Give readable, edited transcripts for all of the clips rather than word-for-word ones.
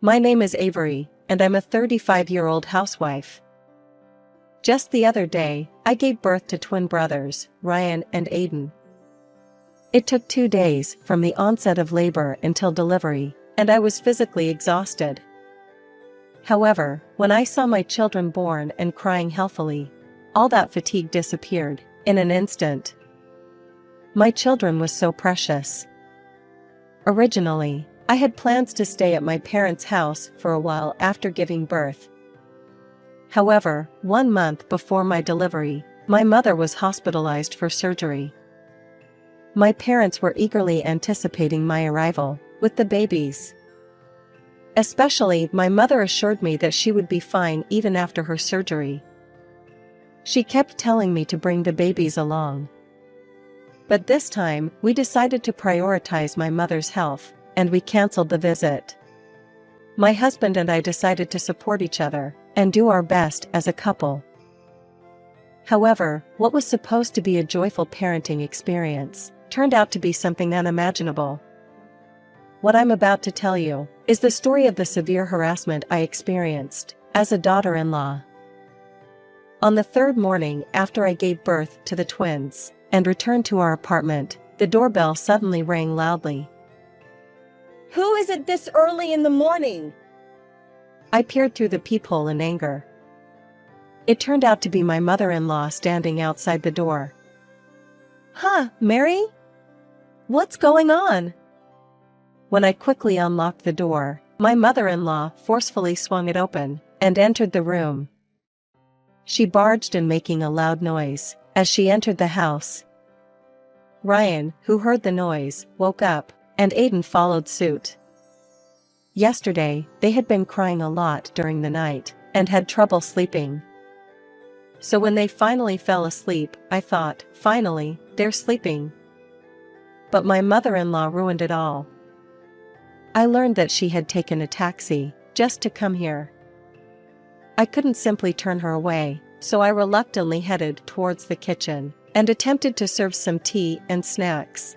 My name is Avery, and I'm a 35-year-old housewife. Just the other day, I gave birth to twin brothers, Ryan and Aiden. It took 2 days from the onset of labor until delivery, and I was physically exhausted. However, when I saw my children born and crying healthily, all that fatigue disappeared in an instant. My children were so precious. Originally, I had plans to stay at my parents' house for a while after giving birth. However, 1 month before my delivery, my mother was hospitalized for surgery. My parents were eagerly anticipating my arrival with the babies. Especially, my mother assured me that she would be fine even after her surgery. She kept telling me to bring the babies along. But this time, we decided to prioritize my mother's health, and we canceled the visit. My husband and I decided to support each other and do our best as a couple. However, what was supposed to be a joyful parenting experience turned out to be something unimaginable. What I'm about to tell you is the story of the severe harassment I experienced as a daughter-in-law. On the 3rd morning after I gave birth to the twins and returned to our apartment, the doorbell suddenly rang loudly. "Who is it this early in the morning?" I peered through the peephole in anger. It turned out to be my mother-in-law standing outside the door. "Huh, Mary? What's going on?" When I quickly unlocked the door, my mother-in-law forcefully swung it open and entered the room. She barged in, making a loud noise as she entered the house. Ryan, who heard the noise, woke up, and Aiden followed suit. Yesterday, they had been crying a lot during the night and had trouble sleeping. So when they finally fell asleep, I thought, finally, they're sleeping. But my mother-in-law ruined it all. I learned that she had taken a taxi just to come here. I couldn't simply turn her away, so I reluctantly headed towards the kitchen and attempted to serve some tea and snacks.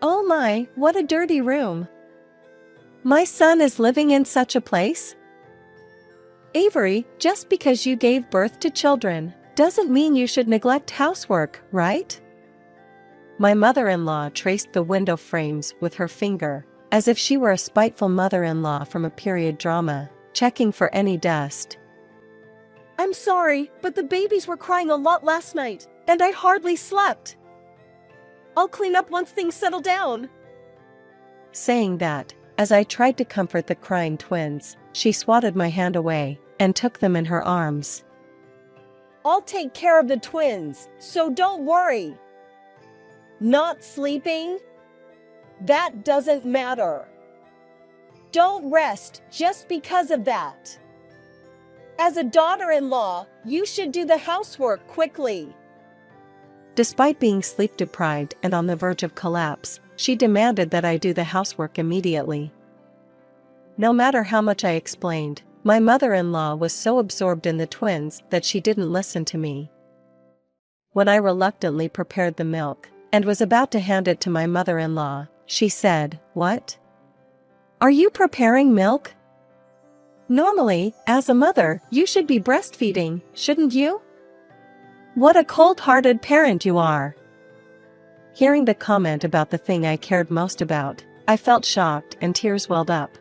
"Oh my, what a dirty room. My son is living in such a place?" "Avery, just because you gave birth to children doesn't mean you should neglect housework, right?" My mother-in-law traced the window frames with her finger, as if she were a spiteful mother-in-law from a period drama, checking for any dust. "I'm sorry, but the babies were crying a lot last night, and I hardly slept. I'll clean up once things settle down." Saying that, as I tried to comfort the crying twins, she swatted my hand away and took them in her arms. "I'll take care of the twins, so don't worry. Not sleeping? That doesn't matter. Don't rest just because of that. As a daughter-in-law, you should do the housework quickly." Despite being sleep-deprived and on the verge of collapse, she demanded that I do the housework immediately. No matter how much I explained, my mother-in-law was so absorbed in the twins that she didn't listen to me. When I reluctantly prepared the milk and was about to hand it to my mother-in-law, she said, "What? Are you preparing milk? Normally, as a mother, you should be breastfeeding, shouldn't you? What a cold-hearted parent you are." Hearing the comment about the thing I cared most about, I felt shocked and tears welled up.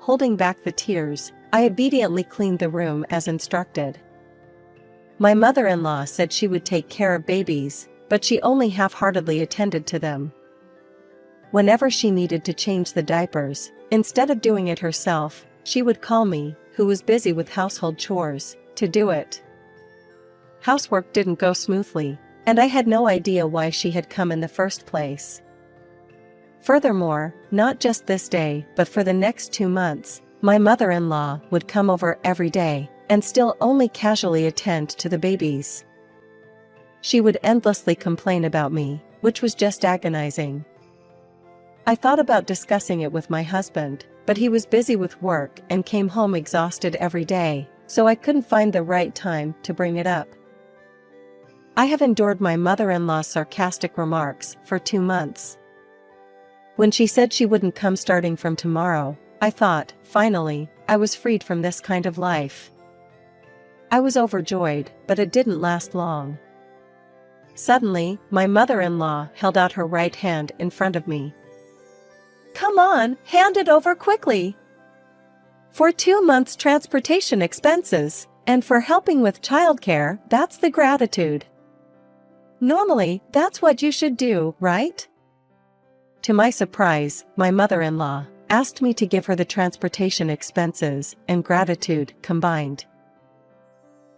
Holding back the tears, I obediently cleaned the room as instructed. My mother-in-law said she would take care of babies, but she only half-heartedly attended to them. Whenever she needed to change the diapers, instead of doing it herself, she would call me, who was busy with household chores, to do it. Housework didn't go smoothly, and I had no idea why she had come in the first place. Furthermore, not just this day but for the next 2 months, my mother-in-law would come over every day, and still only casually attend to the babies. She would endlessly complain about me, which was just agonizing. I thought about discussing it with my husband, but he was busy with work and came home exhausted every day, so I couldn't find the right time to bring it up. I have endured my mother-in-law's sarcastic remarks for 2 months. When she said she wouldn't come starting from tomorrow, I thought, finally, I was freed from this kind of life. I was overjoyed, but it didn't last long. Suddenly, my mother-in-law held out her right hand in front of me. "Come on, hand it over quickly. For 2 months' transportation expenses, and for helping with childcare, that's the gratitude. Normally, that's what you should do, right?" To my surprise, my mother-in-law asked me to give her the transportation expenses and gratitude combined.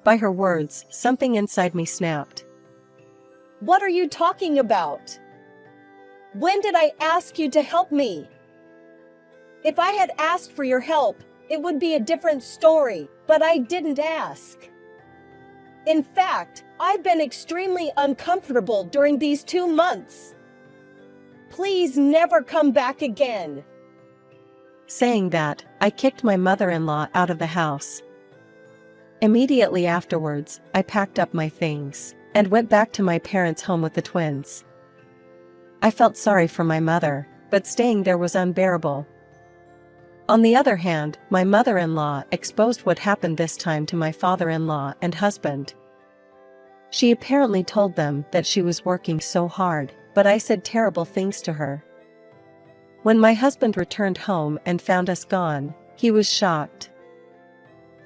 By her words, something inside me snapped. What are you talking about? When did I ask you to help me? If I had asked for your help, it would be a different story, but I didn't ask. In fact, I've been extremely uncomfortable during these 2 months. Please never come back again. Saying that, I kicked my mother-in-law out of the house. Immediately afterwards, I packed up my things and went back to my parents' home with the twins. I felt sorry for my mother, but staying there was unbearable. On the other hand, my mother-in-law exposed what happened this time to my father-in-law and husband. She apparently told them that she was working so hard, but I said terrible things to her. When my husband returned home and found us gone, he was shocked.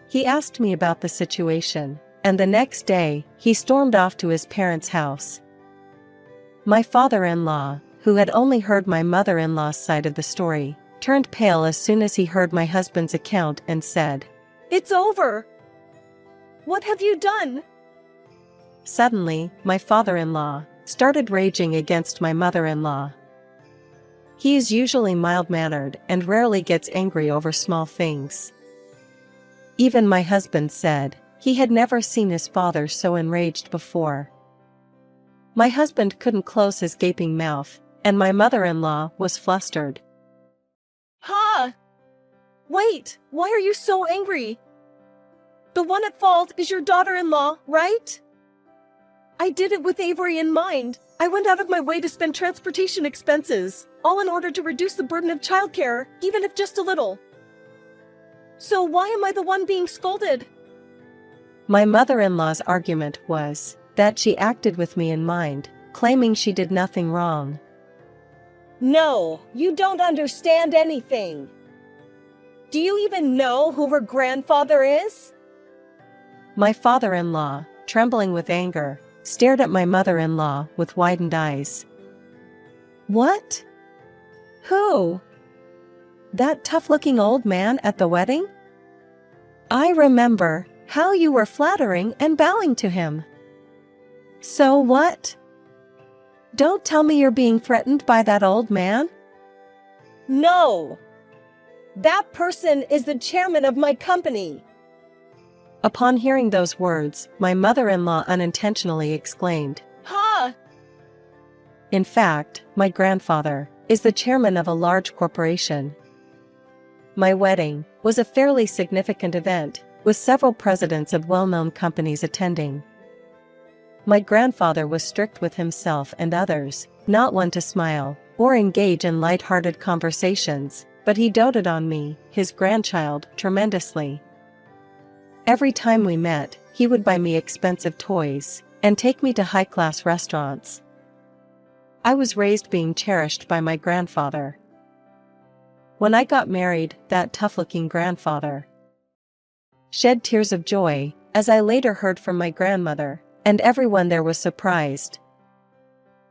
He asked me about the situation, and the next day, he stormed off to his parents' house. My father-in-law, who had only heard my mother-in-law's side of the story, turned pale as soon as he heard my husband's account and said, "It's over. What have you done?" Suddenly, my father-in-law started raging against my mother-in-law. He is usually mild-mannered and rarely gets angry over small things. Even my husband said he had never seen his father so enraged before. My husband couldn't close his gaping mouth, and my mother-in-law was flustered. Ha! Wait, why are you so angry? The one at fault is your daughter-in-law, right? I did it with Avery in mind. I went out of my way to spend transportation expenses, all in order to reduce the burden of childcare, even if just a little. So why am I the one being scolded? My mother-in-law's argument was that she acted with me in mind, claiming she did nothing wrong. No, you don't understand anything. Do you even know who her grandfather is? My father-in-law, trembling with anger, stared at my mother-in-law with widened eyes. What? Who? That tough-looking old man at the wedding? I remember how you were flattering and bowing to him. So what? Don't tell me you're being threatened by that old man? No. That person is the chairman of my company. Upon hearing those words, my mother-in-law unintentionally exclaimed, Ha! In fact, my grandfather is the chairman of a large corporation. My wedding was a fairly significant event, with several presidents of well-known companies attending. My grandfather was strict with himself and others, not one to smile or engage in light-hearted conversations, but he doted on me, his grandchild, tremendously. Every time we met, he would buy me expensive toys and take me to high-class restaurants. I was raised being cherished by my grandfather. When I got married, that tough-looking grandfather shed tears of joy, as I later heard from my grandmother, and everyone there was surprised.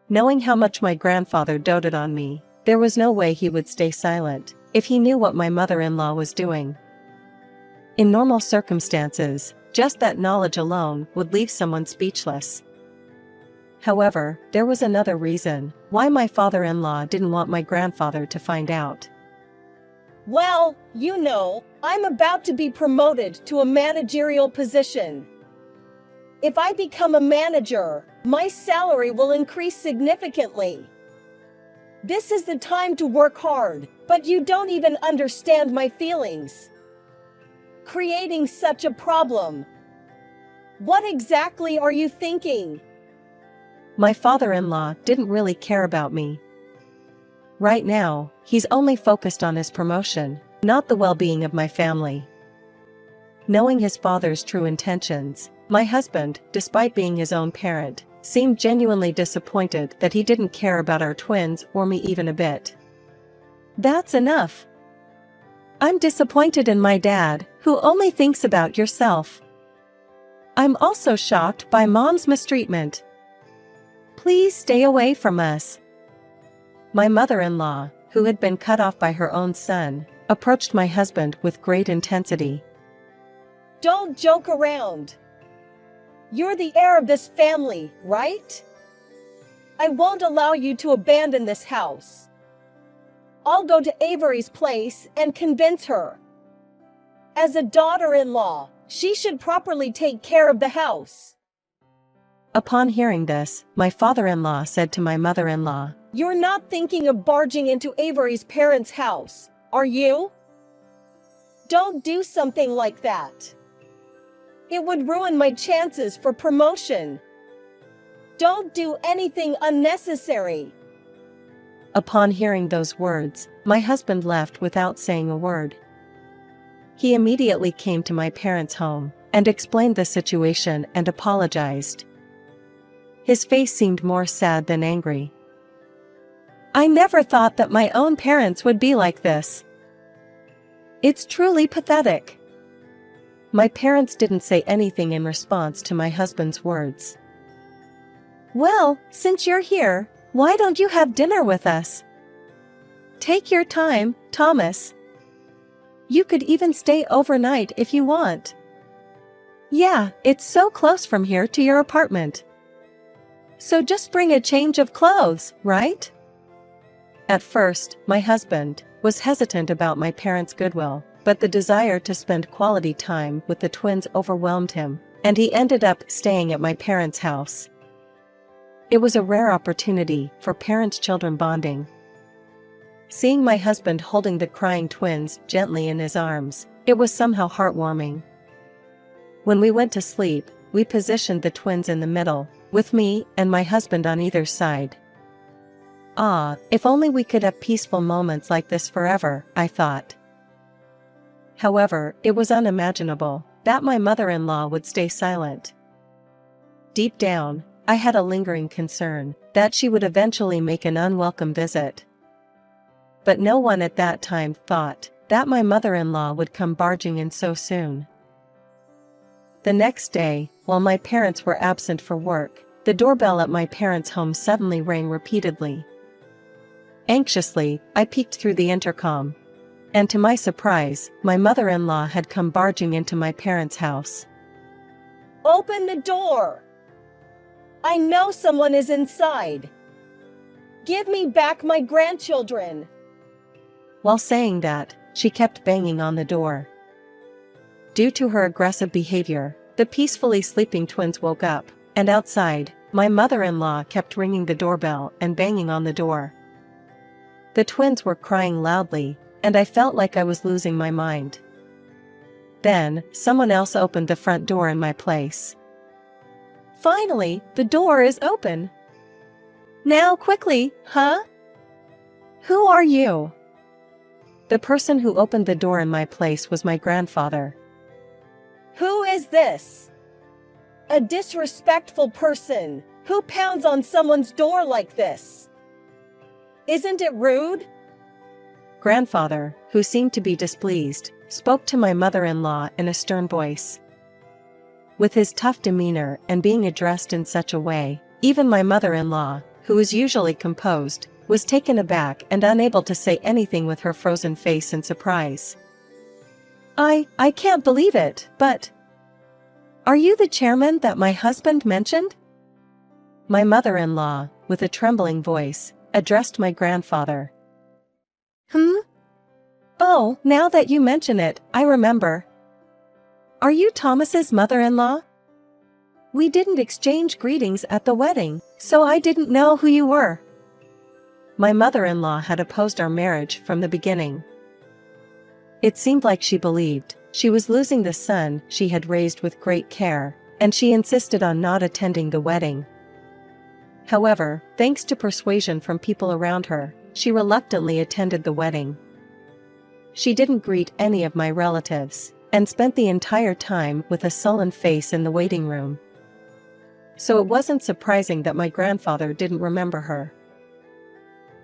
Knowing how much my grandfather doted on me, there was no way he would stay silent if he knew what my mother-in-law was doing. In normal circumstances, just that knowledge alone would leave someone speechless. However, there was another reason why my father-in-law didn't want my grandfather to find out. Well, you know, I'm about to be promoted to a managerial position. If I become a manager, my salary will increase significantly. This is the time to work hard, but you don't even understand my feelings. Creating such a problem. What exactly are you thinking? My father-in-law didn't really care about me. Right now, he's only focused on his promotion, not the well-being of my family. Knowing his father's true intentions, my husband, despite being his own parent, seemed genuinely disappointed that he didn't care about our twins or me even a bit. That's enough. I'm disappointed in my dad, who only thinks about yourself. I'm also shocked by Mom's mistreatment. Please stay away from us. My mother-in-law, who had been cut off by her own son, approached my husband with great intensity. Don't joke around. You're the heir of this family, right? I won't allow you to abandon this house. I'll go to Avery's place and convince her. As a daughter-in-law, she should properly take care of the house. Upon hearing this, my father-in-law said to my mother-in-law, You're not thinking of barging into Avery's parents' house, are you? Don't do something like that. It would ruin my chances for promotion. Don't do anything unnecessary. Upon hearing those words, my husband left without saying a word. He immediately came to my parents' home and explained the situation and apologized. His face seemed more sad than angry. I never thought that my own parents would be like this. It's truly pathetic. My parents didn't say anything in response to my husband's words. Well, since you're here, why don't you have dinner with us? Take your time, Thomas. You could even stay overnight if you want. Yeah, it's so close from here to your apartment. So just bring a change of clothes, right? At first, my husband was hesitant about my parents' goodwill, but the desire to spend quality time with the twins overwhelmed him, and he ended up staying at my parents' house. It was a rare opportunity for parent-children bonding. Seeing my husband holding the crying twins gently in his arms, it was somehow heartwarming. When we went to sleep, we positioned the twins in the middle, with me and my husband on either side. Ah, if only we could have peaceful moments like this forever, I thought. However, it was unimaginable that my mother-in-law would stay silent. Deep down, I had a lingering concern that she would eventually make an unwelcome visit. But no one at that time thought that my mother-in-law would come barging in so soon. The next day, while my parents were absent for work, the doorbell at my parents' home suddenly rang repeatedly. Anxiously, I peeked through the intercom. And to my surprise, my mother-in-law had come barging into my parents' house. Open the door! I know someone is inside. Give me back my grandchildren. While saying that, she kept banging on the door. Due to her aggressive behavior, the peacefully sleeping twins woke up, and outside, my mother-in-law kept ringing the doorbell and banging on the door. The twins were crying loudly, and I felt like I was losing my mind. Then, someone else opened the front door in my place. Finally, the door is open. Now quickly, huh? Who are you? The person who opened the door in my place was my grandfather. Who is this? A disrespectful person who pounds on someone's door like this. Isn't it rude? Grandfather, who seemed to be displeased, spoke to my mother-in-law in a stern voice. With his tough demeanor and being addressed in such a way, even my mother-in-law, who is usually composed, was taken aback and unable to say anything with her frozen face in surprise. I can't believe it, but... Are you the chairman that my husband mentioned? My mother-in-law, with a trembling voice, addressed my grandfather. Oh, now that you mention it, I remember. Are you Thomas's mother-in-law? We didn't exchange greetings at the wedding, so I didn't know who you were. My mother-in-law had opposed our marriage from the beginning. It seemed like she believed she was losing the son she had raised with great care, and she insisted on not attending the wedding. However, thanks to persuasion from people around her, she reluctantly attended the wedding. She didn't greet any of my relatives, and spent the entire time with a sullen face in the waiting room. So it wasn't surprising that my grandfather didn't remember her.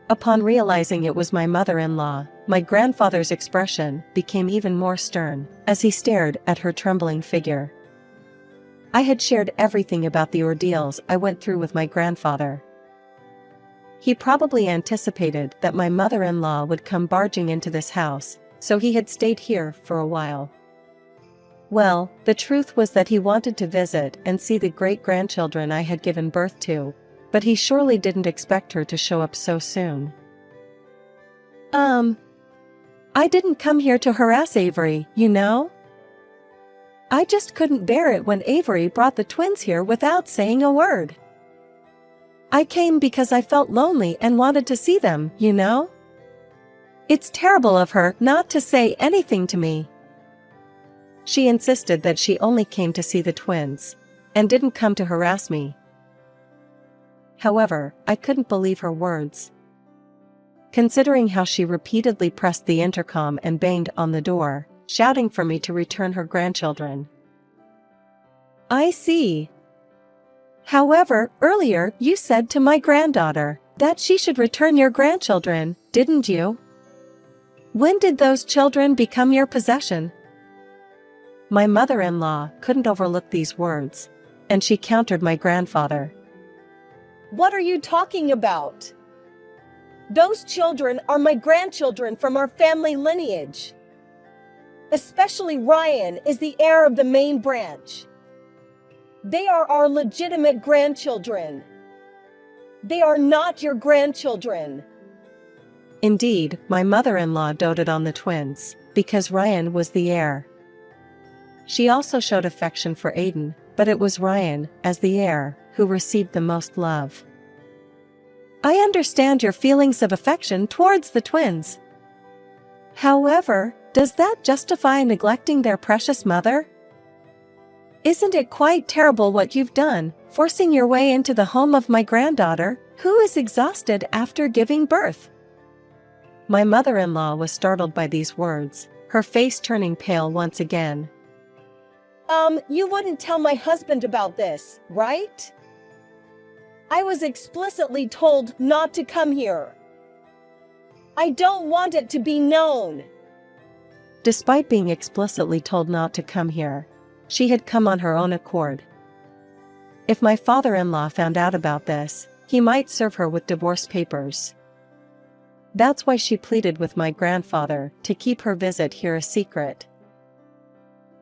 Upon realizing it was my mother-in-law, my grandfather's expression became even more stern, as he stared at her trembling figure. I had shared everything about the ordeals I went through with my grandfather. He probably anticipated that my mother-in-law would come barging into this house, so he had stayed here for a while. Well, the truth was that he wanted to visit and see the great-grandchildren I had given birth to, but he surely didn't expect her to show up so soon. I didn't come here to harass Avery, you know? I just couldn't bear it when Avery brought the twins here without saying a word. I came because I felt lonely and wanted to see them, you know? It's terrible of her not to say anything to me. She insisted that she only came to see the twins, and didn't come to harass me. However, I couldn't believe her words. Considering how she repeatedly pressed the intercom and banged on the door, shouting for me to return her grandchildren. I see. However, earlier you said to my granddaughter that she should return your grandchildren, didn't you? When did those children become your possession? My mother-in-law couldn't overlook these words, and she countered my grandfather. What are you talking about? Those children are my grandchildren from our family lineage. Especially Ryan is the heir of the main branch. They are our legitimate grandchildren. They are not your grandchildren. Indeed, my mother-in-law doted on the twins, because Ryan was the heir. She also showed affection for Aiden, but it was Ryan, as the heir, who received the most love. I understand your feelings of affection towards the twins. However, does that justify neglecting their precious mother? Isn't it quite terrible what you've done, forcing your way into the home of my granddaughter, who is exhausted after giving birth? My mother-in-law was startled by these words, her face turning pale once again. You wouldn't tell my husband about this, right? I was explicitly told not to come here. I don't want it to be known. Despite being explicitly told not to come here, she had come on her own accord. If my father-in-law found out about this, he might serve her with divorce papers. That's why she pleaded with my grandfather to keep her visit here a secret.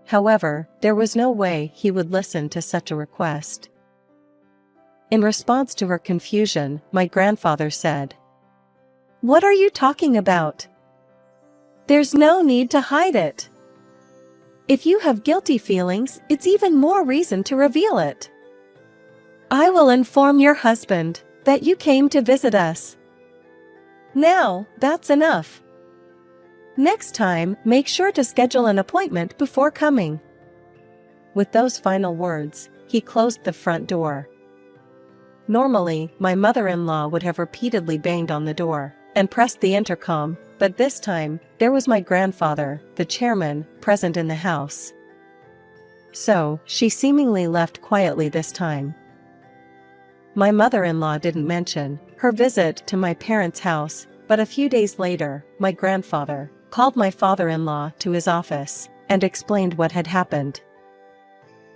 However, there was no way he would listen to such a request. In response to her confusion, my grandfather said, "What are you talking about? There's no need to hide it. If you have guilty feelings, it's even more reason to reveal it. I will inform your husband that you came to visit us. Now, that's enough. Next time, make sure to schedule an appointment before coming." With those final words, he closed the front door. Normally, my mother-in-law would have repeatedly banged on the door and pressed the intercom, but this time, there was my grandfather, the chairman, present in the house. So, she seemingly left quietly this time. My mother-in-law didn't mention her visit to my parents' house, but a few days later, my grandfather called my father-in-law to his office and explained what had happened.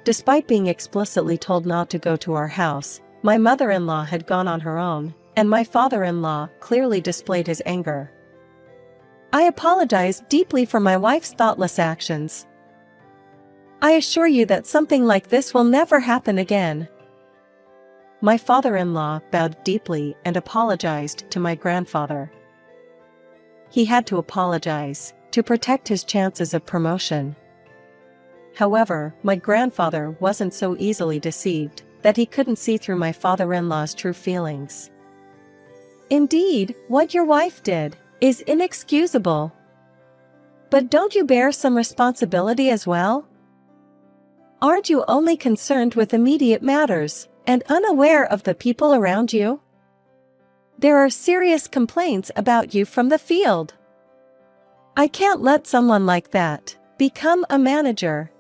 Despite being explicitly told not to go to our house, my mother-in-law had gone on her own, and my father-in-law clearly displayed his anger. I apologize deeply for my wife's thoughtless actions. I assure you that something like this will never happen again. My father-in-law bowed deeply and apologized to my grandfather. He had to apologize to protect his chances of promotion. However, my grandfather wasn't so easily deceived that he couldn't see through my father-in-law's true feelings. Indeed, what your wife did is inexcusable. But don't you bear some responsibility as well? Aren't you only concerned with immediate matters and unaware of the people around you? There are serious complaints about you from the field. I can't let someone like that become a manager.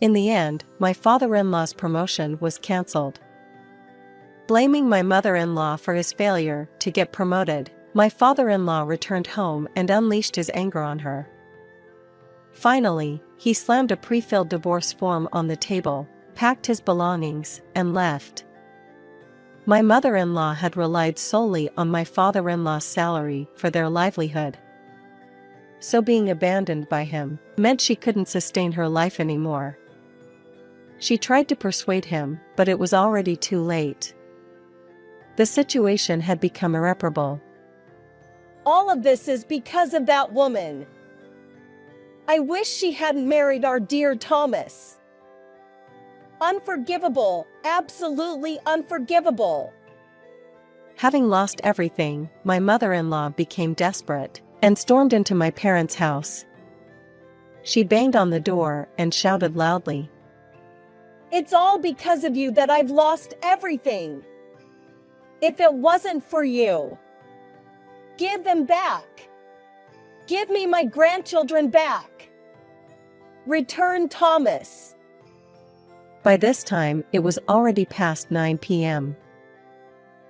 In the end, my father-in-law's promotion was cancelled. Blaming my mother-in-law for his failure to get promoted, my father-in-law returned home and unleashed his anger on her. Finally, he slammed a pre-filled divorce form on the table, packed his belongings, and left. My mother-in-law had relied solely on my father-in-law's salary for their livelihood. So being abandoned by him meant she couldn't sustain her life anymore. She tried to persuade him, but it was already too late. The situation had become irreparable. All of this is because of that woman. I wish she hadn't married our dear Thomas. Unforgivable, absolutely unforgivable. Having lost everything, my mother-in-law became desperate and stormed into my parents' house. She banged on the door and shouted loudly, "It's all because of you that I've lost everything. If it wasn't for you, give them back. Give me my grandchildren back. Return Thomas." By this time, it was already past 9 p.m.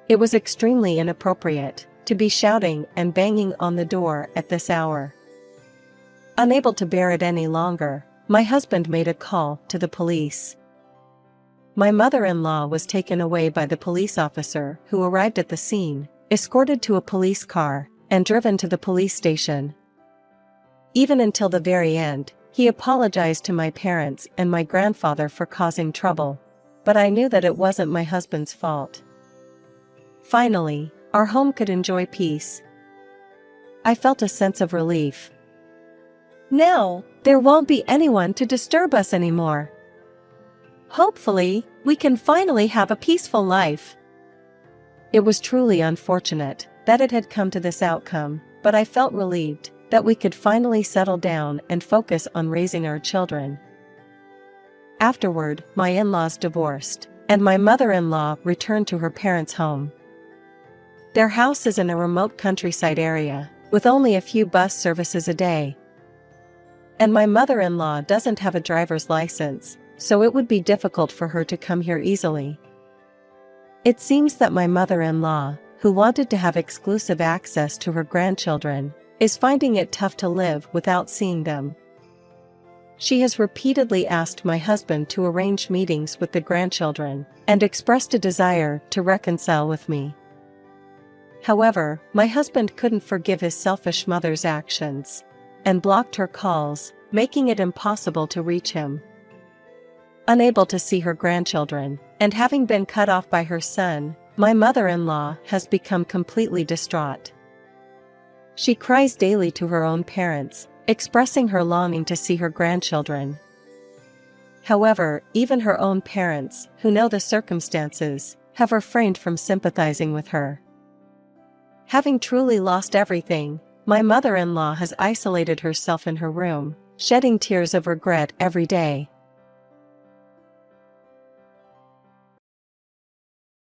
It was extremely inappropriate to be shouting and banging on the door at this hour. Unable to bear it any longer, my husband made a call to the police. My mother-in-law was taken away by the police officer who arrived at the scene, escorted to a police car, and driven to the police station. Even until the very end, he apologized to my parents and my grandfather for causing trouble, but I knew that it wasn't my husband's fault. Finally, our home could enjoy peace. I felt a sense of relief. Now, there won't be anyone to disturb us anymore. Hopefully, we can finally have a peaceful life. It was truly unfortunate that it had come to this outcome, but I felt relieved that we could finally settle down and focus on raising our children. Afterward, my in-laws divorced, and my mother-in-law returned to her parents' home. Their house is in a remote countryside area, with only a few bus services a day. And my mother-in-law doesn't have a driver's license, so it would be difficult for her to come here easily. It seems that my mother-in-law, who wanted to have exclusive access to her grandchildren, is finding it tough to live without seeing them. She has repeatedly asked my husband to arrange meetings with the grandchildren, and expressed a desire to reconcile with me. However, my husband couldn't forgive his selfish mother's actions, and blocked her calls, making it impossible to reach him. Unable to see her grandchildren, and having been cut off by her son, my mother-in-law has become completely distraught. She cries daily to her own parents, expressing her longing to see her grandchildren. However, even her own parents, who know the circumstances, have refrained from sympathizing with her. Having truly lost everything, my mother-in-law has isolated herself in her room, shedding tears of regret every day.